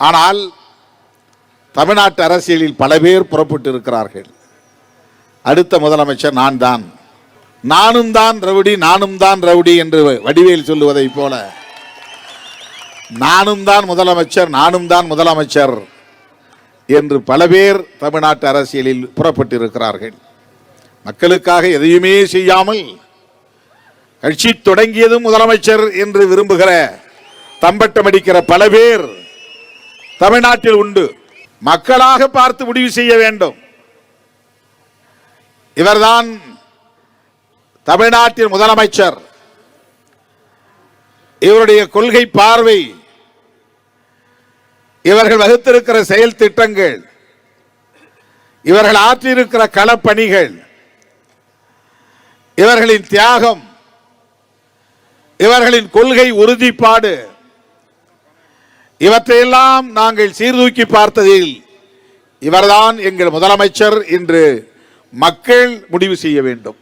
ஆனால் தமிழ்நாட்டு அரசியலில் பல பேர் புறப்பட்டு இருக்கிறார்கள். அடுத்த முதலமைச்சர் நான் தான், நானும் தான் ரவுடி, நானும் தான் ரவுடி என்று வடிவேல் சொல்லுவதை போல நானும் தான் முதலமைச்சர், நானும் தான் முதலமைச்சர் என்று பல பேர் தமிழ்நாட்டு அரசியலில் புறப்பட்டு இருக்கிறார்கள். மக்களுக்காக எதையுமே செய்யாமல் கட்சி தொடங்கியதும் முதலமைச்சர் என்று விரும்புகிற தம்பட்டம் அடிக்கிற பல பேர் தமிழ்நாட்டில் உண்டு. மக்களாக பார்த்து முடிவு செய்ய வேண்டும். இவர்தான் தமிழ்நாட்டின் முதலமைச்சர். இவருடைய கொள்கை பார்வை, இவர்கள் வகுத்திருக்கிற செயல் திட்டங்கள், இவர்கள் ஆற்றியிருக்கிற களப்பணிகள், இவர்களின் தியாகம், இவர்களின் கொள்கை உறுதிப்பாடு, இவற்றையெல்லாம் நாங்கள் சீர்தூக்கி பார்த்ததில் இவர்தான் எங்கள் முதலமைச்சர் என்று மக்கள் முடிவு செய்ய வேண்டும்.